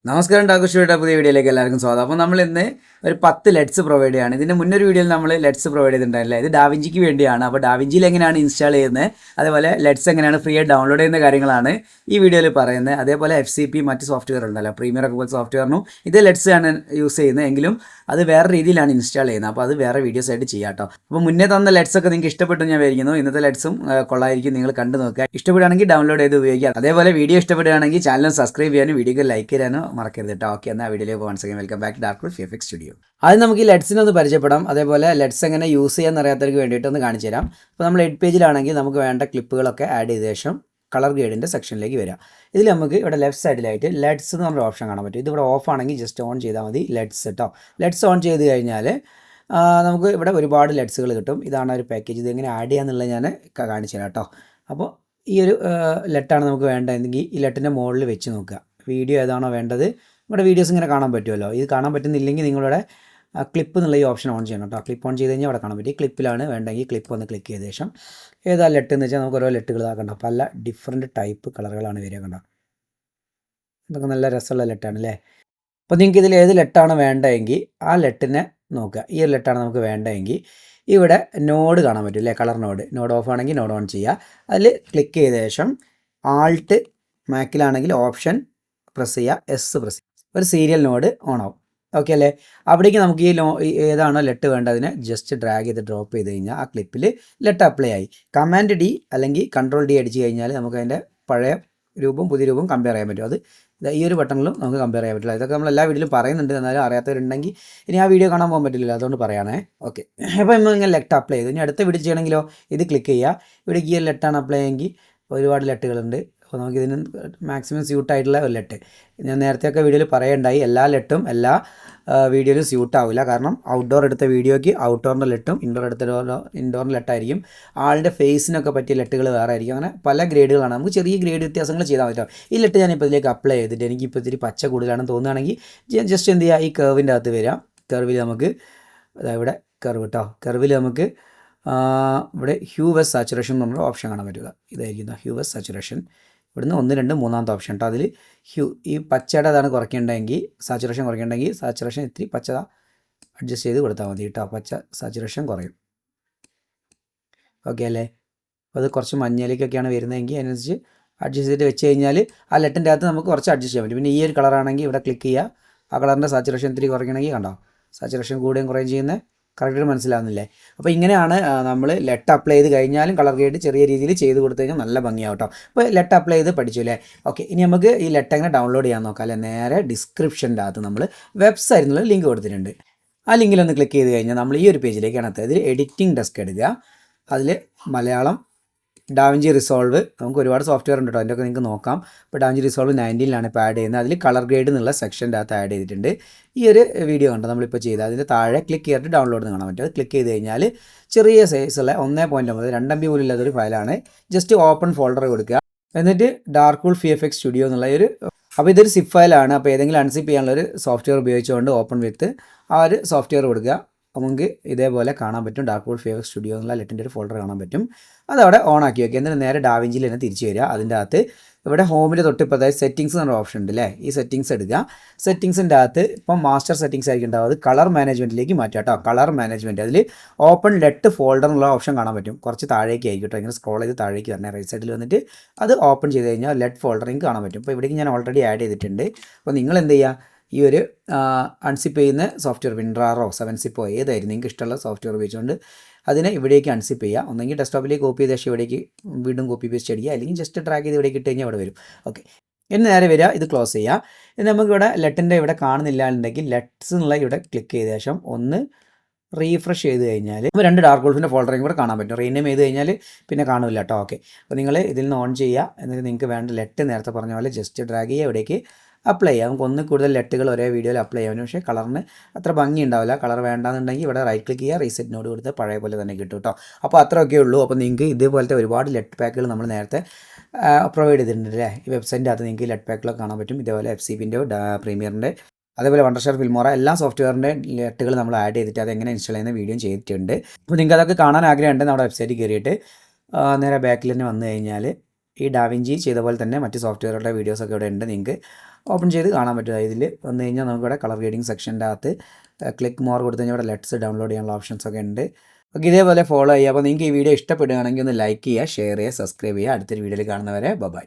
നമസ്കാരം ഡാക്കുഷിയുടെ പുതിയ വീഡിയോയിലേക്ക് എല്ലാവർക്കും സ്വാഗതം. അപ്പോൾ നമ്മൾ ഇന്ന് ഒരു 10 ലെറ്റ്സ് പ്രൊവൈഡ് ചെയ്യാണ്. ഇതിൻ്റെ മുന്നൊരു വീഡിയോയിൽ നമ്മൾ ലെറ്റ്സ് പ്രൊവൈഡ് ചെയ്തിട്ടുണ്ടായില്ല. ഇത് ഡാവിഞ്ചിക്ക് വേണ്ടിയാണ്. അപ്പോൾ ഡാവിഞ്ചിയിൽ എങ്ങനെയാണ് ഇൻസ്റ്റാൾ ചെയ്യുന്നത്, അതേപോലെ ലെറ്റ്സ് എങ്ങനെയാണ് ഫ്രീ ആയിട്ട് ഡൗൺലോഡ് ചെയ്യുന്ന കാര്യങ്ങളാണ് ഈ വീഡിയോയിൽ പറയുന്നത്. അതേപോലെ FCP മറ്റ് സോഫ്റ്റ്വെയർ ഉണ്ടല്ലോ, പ്രീമിയർ ഒക്കെ പോലെ സോഫ്റ്റ്വെയറിനും ഇത് ലെറ്റ്സ് ആണ് യൂസ് ചെയ്യുന്നത്, എങ്കിലും അത് വേറെ രീതിയിലാണ് ഇൻസ്റ്റാൾ ചെയ്യുന്നത്. അപ്പോൾ അത് വേറെ വീഡിയോസ് ആയിട്ട് ചെയ്യാം കേട്ടോ. അപ്പോൾ മുന്നേ തന്ന ലെറ്റ്സ് ഒക്കെ നിങ്ങൾക്ക് ഇഷ്ടപ്പെട്ടു ഞാൻ വിചാരിക്കുന്നു. ഇന്നത്തെ ലെറ്റ്സും കൊള്ളായിരിക്കും, നിങ്ങൾ കണ്ടു നോക്കുക. ഇഷ്ടപ്പെടുകയാണെങ്കിൽ ഡൗൺലോഡ് ചെയ്ത് ഉപയോഗിക്കുക. അതേപോലെ വീഡിയോ ഇഷ്ടപ്പെടുകയാണെങ്കിൽ ചാനൽ സബ്സ്ക്രൈബ് ചെയ്യാനും വീഡിയോക്ക് ലൈക്ക് ചെയ്യാനും മറക്കരുത് കേട്ടോ. ഓക്കെ, എന്നാൽ വീഡിയോയിലേക്ക് once again welcome back dark VFX studio. ആദ്യം നമുക്ക് ഈ ലെറ്റ്സിനെ ഒന്ന് പരിചയപ്പെടാം. അതേപോലെ ലെറ്റ്സ് എങ്ങനെ യൂസ് ചെയ്യാൻ അറിയാത്തവർക്ക് വേണ്ടിയിട്ട് ഒന്ന് കാണിച്ചു തരാം. അപ്പോൾ നമ്മൾ എഡ് പേജിലാണെങ്കിൽ നമുക്ക് വേണ്ട ക്ലിപ്പുകളൊക്കെ ആഡ് ചെയ്ത ശേഷം കളർ ഗ്രേഡിൻ്റെ സെക്ഷനിലേക്ക് വരാം. ഇതിൽ നമുക്ക് ഇവിടെ ലെഫ്റ്റ് സൈഡിലായിട്ട് ലെറ്റ്സ് എന്ന് പറഞ്ഞൊരു ഓപ്ഷൻ കാണാൻ പറ്റും. ഇതിവിടെ ഓഫ് ആണെങ്കിൽ ജസ്റ്റ് ഓൺ ചെയ്താൽ മതി ലെറ്റ്സ് കേട്ടോ. ലെറ്റ്സ് ഓൺ ചെയ്ത് കഴിഞ്ഞാൽ നമുക്ക് ഇവിടെ ഒരുപാട് ലെറ്റ്സുകൾ കിട്ടും. ഇതാണ് ഒരു പാക്കേജ്. ഇതെങ്ങനെ ആഡ് ചെയ്യാന്നുള്ളത് ഞാൻ കാണിച്ചു തരാം കേട്ടോ. അപ്പോൾ ഈ ഒരു ലെറ്റാണ് നമുക്ക് വേണ്ടതെങ്കിൽ ഈ ലെറ്റിൻ്റെ മുകളിൽ വെച്ച് നോക്കുക. വീഡിയോ ഏതാണോ വേണ്ടത്, ഇവിടെ വീഡിയോസ് ഇങ്ങനെ കാണാൻ പറ്റുമല്ലോ. ഇത് കാണാൻ പറ്റുന്നില്ലെങ്കിൽ നിങ്ങളുടെ ക്ലിപ്പ് എന്നുള്ള ഈ ഓപ്ഷൻ ഓൺ ചെയ്യണം കേട്ടോ. ക്ലിപ്പ് ഓൺ ചെയ്ത് കഴിഞ്ഞാൽ അവിടെ കാണാൻ പറ്റും. ഈ ക്ലിപ്പിലാണ് വേണ്ടെങ്കിൽ ക്ലിപ്പ് ഒന്ന് ക്ലിക്ക് ചെയ്ത ശേഷം ഏതാ ലെറ്റ് എന്ന് വെച്ചാൽ നമുക്ക് ഓരോ ലെറ്റുകൾ ഇതാക്കണ്ട. പല ഡിഫറെൻറ്റ് ടൈപ്പ് കളറുകളാണ് വരിക കണ്ടോ. ഇതൊക്കെ നല്ല രസമുള്ള ലെറ്റാണ് അല്ലേ. അപ്പോൾ നിങ്ങൾക്ക് ഇതിൽ ഏത് ലെറ്റാണ് വേണ്ടതെങ്കിൽ ആ ലെറ്റിനെ നോക്കുക. ഈ ഒരു ലെറ്റാണ് നമുക്ക് വേണ്ടതെങ്കിൽ ഇവിടെ നോഡ് കാണാൻ പറ്റും അല്ലേ, കളർ നോഡ് ഓഫ് ആണെങ്കിൽ നോഡ് ഓൺ ചെയ്യുക. അതിൽ ക്ലിക്ക് ചെയ്ത ശേഷം ആൾട്ട്, മാക്കിലാണെങ്കിൽ ഓപ്ഷൻ പ്രസ് ചെയ്യുക, എസ് പ്രസ് ചെയ്യുക. ഒരു സീരിയൽ നോഡ് ഓൺ ആവും. ഓക്കെ അല്ലേ. അവിടേക്ക് നമുക്ക് ഈ ഏതാണോ ലെറ്റ് വേണ്ടതിനെ ജസ്റ്റ് ഡ്രാഗ് ചെയ്ത് ഡ്രോപ്പ് ചെയ്ത് കഴിഞ്ഞാൽ ആ ക്ലിപ്പിൽ ലെറ്റ് അപ്ലൈ ആയി. കമാൻഡ് D അല്ലെങ്കിൽ കൺട്രോൾ D അടിച്ച് കഴിഞ്ഞാൽ നമുക്ക് അതിൻ്റെ പഴയ രൂപം പുതിയ രൂപം കമ്പയർ ചെയ്യാൻ പറ്റും. അത് ഈ ഒരു ബട്ടണിലും നമുക്ക് കമ്പയർ ചെയ്യാൻ പറ്റില്ല. ഇതൊക്കെ നമ്മൾ എല്ലാ വീഡിയോയിലും പറയുന്നുണ്ട്, എന്നാലും അറിയാത്തവരുണ്ടെങ്കിൽ ഇനി ആ വീഡിയോ കാണാൻ പോകാൻ പറ്റില്ല, അതുകൊണ്ട് പറയാനേ. ഓക്കെ, അപ്പോൾ നമ്മൾ ഇങ്ങനെ ലെറ്റ് അപ്ലൈ ചെയ്തു. ഇനി അടുത്ത വീഡിയോ ചെയ്യണമെങ്കിലോ ഇത് ക്ലിക്ക് ചെയ്യുക. ഇവിടെ ഈ ലെറ്റാണ് അപ്ലൈ ചെയ്യുമെങ്കിൽ ഒരുപാട് ലെറ്റുകളുണ്ട്. അപ്പോൾ നമുക്കിതിന് മാക്സിമം സ്യൂട്ടായിട്ടുള്ള ഒരു ലെറ്റ് ഞാൻ നേരത്തെയൊക്കെ വീഡിയോയിൽ പറയണ്ടായി. എല്ലാ ലെറ്റും എല്ലാ വീഡിയോയിലും സ്യൂട്ടാവില്ല. കാരണം ഔട്ട്ഡോർ എടുത്ത വീഡിയോയ്ക്ക് ഔട്ട്ഡോറിൻ്റെ ലെറ്റും ഇൻഡോറിൻ്റെ ലെറ്റായിരിക്കും. ആളുടെ ഫേസിനൊക്കെ പറ്റിയ ലെറ്റുകൾ വേറെ ആയിരിക്കും. അങ്ങനെ പല ഗ്രേഡുകളാണ്. നമുക്ക് ചെറിയ ഗ്രേഡ് വ്യത്യാസങ്ങൾ ചെയ്താൽ പറ്റും. ഈ ലെറ്റ് ഞാനിപ്പോൾ ഇതിലേക്ക് അപ്ലൈ ചെയ്തിട്ട് എനിക്കിപ്പോൾ ഇത്തിരി പച്ച കൂടുതലാണെന്ന് തോന്നുകയാണെങ്കിൽ ജസ്റ്റ് എന്ത് ചെയ്യുക, ഈ കർവിൻ്റെ അകത്ത് വരാം. കർവിൽ നമുക്ക് ഇവിടെ കർവ് കേട്ടോ. കർവിൽ നമുക്ക് ഇവിടെ ഹ്യൂ വെസ് സാച്ചുറേഷൻ എന്ന് പറഞ്ഞൊരു ഓപ്ഷൻ കാണാൻ പറ്റുക. ഇതായിരിക്കും ഹ്യൂ വെസ് സാച്ചുറേഷൻ. ഇവിടുന്ന് 1, 2, 3 ഓപ്ഷൻ കേട്ടോ. അതിൽ ഈ പച്ചയുടെ അതാണ് കുറയ്ക്കേണ്ടതെങ്കിൽ, സാച്ചുറേഷൻ കുറയ്ക്കേണ്ടെങ്കിൽ സാച്ചുറേഷൻ ഇത്തിരി പച്ച അഡ്ജസ്റ്റ് ചെയ്ത് കൊടുത്താൽ മതി കേട്ടോ. പച്ച സാച്ചുറേഷൻ കുറയും. ഓക്കെ അല്ലേ. അപ്പോൾ അത് കുറച്ച് മഞ്ഞയിലേക്കൊക്കെയാണ് വരുന്നതെങ്കിൽ അതിനനുസരിച്ച് അഡ്ജസ്റ്റ് ചെയ്തിട്ട് വെച്ച് കഴിഞ്ഞാൽ ആ ലെറ്റിൻ്റെ അകത്ത് നമുക്ക് കുറച്ച് അഡ്ജസ്റ്റ് ചെയ്യാൻ പറ്റും. പിന്നെ ഈ ഒരു കളറാണെങ്കിൽ ഇവിടെ ക്ലിക്ക് ചെയ്യുക. ആ കളറിൻ്റെ സാച്ചുറേഷൻ ഇത്തിരി കുറയ്ക്കണമെങ്കിൽ കണ്ടോ, സാച്ചുറേഷൻ കൂടുകയും കുറയും ചെയ്യുന്നത് കറക്റ്റ് മനസ്സിലാവുന്നില്ലേ. അപ്പോൾ ഇങ്ങനെയാണ് നമ്മൾ ലെറ്റ് അപ്ലൈ ചെയ്ത് കഴിഞ്ഞാലും കളർ ഗ്രേഡ് ചെറിയ രീതിയിൽ ചെയ്ത് കൊടുത്തു കഴിഞ്ഞാൽ നല്ല ഭംഗിയാവും കേട്ടോ. അപ്പോൾ ലെറ്റ് അപ്ലൈ ചെയ്ത് പഠിച്ചു അല്ലേ. ഓക്കെ, ഇനി നമുക്ക് ഈ ലെറ്റ് എങ്ങനെ ഡൗൺലോഡ് ചെയ്യാൻ നോക്കാം അല്ലേ. നേരെ ഡിസ്ക്രിപ്ഷൻ്റെ അകത്ത് നമ്മൾ വെബ്സൈറ്റിൽ നിന്ന് ലിങ്ക് കൊടുത്തിട്ടുണ്ട്. ആ ലിങ്കിലൊന്ന് ക്ലിക്ക് ചെയ്ത് കഴിഞ്ഞാൽ നമ്മൾ ഈ ഒരു പേജിലേക്കാണ് എത്തുക. ഇതിൽ എഡിറ്റിംഗ് ഡെസ്ക് എടുക്കുക. അതിൽ മലയാളം ഡാവിഞ്ചി റിസോൾവ്, നമുക്ക് ഒരുപാട് സോഫ്റ്റ്വെയർ ഉണ്ട് കേട്ടോ, അതിൻ്റെയൊക്കെ നിങ്ങൾക്ക് നോക്കാം. ഇപ്പോൾ ഡാവിഞ്ചി റിസോൾവ് 19 ഇപ്പോൾ ആഡ് ചെയ്യുന്നത്. അതിൽ കളർ ഗ്രേഡ് എന്നുള്ള സെക്ഷൻ്റെ അകത്ത് ആഡ് ചെയ്തിട്ടുണ്ട്. ഈ ഒരു വീഡിയോ കണ്ടോ നമ്മളിപ്പോൾ ചെയ്ത് അതിൻ്റെ താഴെ ക്ലിക്ക് ചെയ്തിട്ട് ഡൗൺലോഡ് കാണാൻ പറ്റും. അത് ക്ലിക്ക് ചെയ്ത് കഴിഞ്ഞാൽ ചെറിയ സൈസുള്ള 1.9 2 MB പോലും ഇല്ലാത്തൊരു ഫയലാണ്. ജസ്റ്റ് ഓപ്പൺ ഫോൾഡർ കൊടുക്കുക. എന്നിട്ട് ഡാർക്ക് VFX സ്റ്റുഡിയോ എന്നുള്ള ഒരു, അപ്പോൾ ഇതൊരു സിപ്പ് ഫയലാണ്. അപ്പോൾ ഏതെങ്കിലും അൺസിപ്പ് ചെയ്യാനുള്ളൊരു സോഫ്റ്റ്വെയർ ഉപയോഗിച്ചുകൊണ്ട് ഓപ്പൺ വിത്ത് ആ ഒരു സോഫ്റ്റ്വെയർ കൊടുക്കുക. നമുക്ക് ഇതേപോലെ കാണാൻ പറ്റും. ഡാർക്ക് VFX സ്റ്റുഡിയോ എന്നുള്ള ലെറ്റിൻ്റെ ഒരു ഫോൾഡർ കാണാൻ പറ്റും. അതവിടെ ഓൺ ആക്കി വയ്ക്കുക. എന്നിട്ട് നേരെ ഡാവിഞ്ചിയിൽ തന്നെ തിരിച്ച് വരിക. അതിൻ്റെ അകത്ത് ഇവിടെ ഹോമിൻ്റെ തൊട്ടിപ്പത്തായി സെറ്റിങ്സ് എന്നൊരു ഓപ്ഷൻ ഉണ്ട് അല്ലേ. ഈ സെറ്റിങ്സ് എടുക്കുക. സെറ്റിങ്സിൻ്റെ അകത്ത് ഇപ്പം മാസ്റ്റർ സെറ്റിങ്സ് ആയിരിക്കും ഉണ്ടാവും. അത് കളർ മാനേജ്മെൻറ്റിലേക്ക് മാറ്റുക കേട്ടോ. കളർ മാനേജ്മെൻറ്റ് അതിൽ ഓപ്പൺ ലെറ്റ് ഫോൾഡർ എന്നുള്ള ഓപ്ഷൻ കാണാൻ പറ്റും. കുറച്ച് താഴേക്ക് ആയിരിക്കും കേട്ടോ. ഇങ്ങനെ സ്ക്രോൾ ചെയ്ത് താഴേക്ക് തന്നെ റൈറ്റ് സൈഡിൽ വന്നിട്ട് അത് ഓപ്പൺ ചെയ്ത് കഴിഞ്ഞാൽ ലെറ്റ് ഫോൾഡർ നിങ്ങൾക്ക് കാണാൻ പറ്റും. അപ്പോൾ ഇവിടേക്ക് ഞാൻ ഓൾറെഡി ആഡ് ചെയ്തിട്ടുണ്ട്. അപ്പോൾ നിങ്ങൾ എന്ത് ചെയ്യുക, ഈ ഒരു അൺസിപ്പ് ചെയ്യുന്ന സോഫ്റ്റ്വെയർ വിൻഡ്രാറോ 7-സിപ്പോ ഏതായിരുന്നു നിങ്ങൾക്ക് ഇഷ്ടമുള്ള സോഫ്റ്റ്വെയർ ഉപയോഗിച്ചുകൊണ്ട് അതിനെ ഇവിടേക്ക് അൺസിപ്പ് ചെയ്യുക. ഒന്നെങ്കിൽ ഡെസ്ക്ടോപ്പിലേക്ക് കോപ്പി ചെയ്ത ശേഷം ഇവിടേക്ക് വീണ്ടും കോപ്പി പേസ്റ്റ് അടിക്കുക, അല്ലെങ്കിൽ ജസ്റ്റ് ഡ്രാഗ് ചെയ്ത് ഇവിടേക്ക് ഇട്ട് കഴിഞ്ഞാൽ അവിടെ വരും. ഓക്കെ, ഇനി നേരെ വരിക, ഇത് ക്ലോസ് ചെയ്യുക. ഇനി നമുക്കിവിടെ ലെറ്റിൻ്റെ ഇവിടെ കാണുന്നില്ല എന്നുണ്ടെങ്കിൽ ലെറ്റ്സ് എന്നുള്ള ഇവിടെ ക്ലിക്ക് ചെയ്ത ശേഷം ഒന്ന് റീഫ്രഷ് ചെയ്ത് കഴിഞ്ഞാൽ 2 ഡാർക്ക് വോൾഫിൻ്റെ ഫോൾഡറും കൂടെ കാണാൻ പറ്റും. റീനെയിം ചെയ്ത് കഴിഞ്ഞാൽ പിന്നെ കാണില്ല കേട്ടോ. ഓക്കെ, അപ്പോൾ നിങ്ങൾ ഇതിൽ നിന്ന് ഓൺ ചെയ്യുക. എന്നിട്ട് നിങ്ങൾക്ക് വേണ്ട ലെറ്റ് നേരത്തെ പറഞ്ഞ പോലെ ജസ്റ്റ് ഡ്രാഗ് ചെയ്യുക, ഇവിടേക്ക് അപ്ലൈ ചെയ്യാം. നമുക്ക് ഒന്നിൽ കൂടുതൽ ലെറ്റുകൾ ഒരേ വീഡിയോയിൽ അപ്ലൈ ചെയ്യാൻ. പക്ഷേ കളറിന് അത്ര ഭംഗി ഉണ്ടാവില്ല. കളർ വേണ്ടാന്നുണ്ടെങ്കിൽ ഇവിടെ റൈറ്റ് ക്ലിക്ക് ചെയ്യുക, റീസെറ്റ് നോഡ് കൊടുത്ത് പഴയ പോലെ തന്നെ കിട്ടും കേട്ടോ. അപ്പോൾ അത്രയൊക്കെ ഉള്ളൂ. അപ്പോൾ നിങ്ങൾക്ക് ഇതേപോലത്തെ ഒരുപാട് ലെറ്റ് പാക്കുകൾ നമ്മൾ നേരത്തെ പ്രൊവൈഡ് ചെയ്തിട്ടുണ്ട് അല്ലേ. ഈ വെബ്സൈറ്റിൻ്റെ അകത്ത് നിങ്ങൾക്ക് ലെറ്റ് പാക്കുകളൊക്കെ കാണാൻ പറ്റും. ഇതേപോലെ FCPൻ്റെ പ്രീമിയറിൻ്റെ അതേപോലെ വണ്ടർഷെയർ ഫിൽമോറ എല്ലാ സോഫ്റ്റ്വെയറിൻ്റെ ലെറ്റുകൾ നമ്മൾ ആഡ് ചെയ്തിട്ട് അതെങ്ങനെ ഇൻസ്റ്റാൾ ചെയ്യുന്ന വീഡിയോ ചെയ്തിട്ടുണ്ട്. അപ്പോൾ നിങ്ങൾക്ക് അതൊക്കെ കാണാൻ ആഗ്രഹമുണ്ട് നമ്മുടെ വെബ്സൈറ്റിൽ കയറിയിട്ട് നേരെ ബാക്കിൽ തന്നെ വന്നു കഴിഞ്ഞാൽ ഈ ഡാവിഞ്ചി ചെയ്ത പോലെ തന്നെ മറ്റ് സോഫ്റ്റ്വെയറുകളുടെ വീഡിയോസൊക്കെ ഇവിടെ ഉണ്ട്. നിങ്ങൾക്ക് ഓപ്പൺ ചെയ്ത് കാണാൻ പറ്റും. ഇതിൽ വന്നു കഴിഞ്ഞാൽ നമുക്കിവിടെ കളർ ഗ്രേഡിംഗ് സെക്ഷൻ്റെ അകത്ത് ക്ലിക്ക് മോർ കൊടുത്തു കഴിഞ്ഞാൽ ഇവിടെ ലെറ്റ്സ് ഡൗൺലോഡ് ചെയ്യാനുള്ള ഓപ്ഷൻസ് ഒക്കെ ഉണ്ട്. ഓക്കെ, ഇതേപോലെ ഫോളോ ചെയ്യുക. അപ്പോൾ നിങ്ങൾക്ക് ഈ വീഡിയോ ഇഷ്ടപ്പെടുകയാണെങ്കിൽ ഒന്ന് ലൈക്ക് ചെയ്യുക, ഷെയർ ചെയ്യുക, സബ്സ്ക്രൈബ് ചെയ്യുക. അടുത്തൊരു വീഡിയോയിൽ കാണുന്നവരെ ബൈ.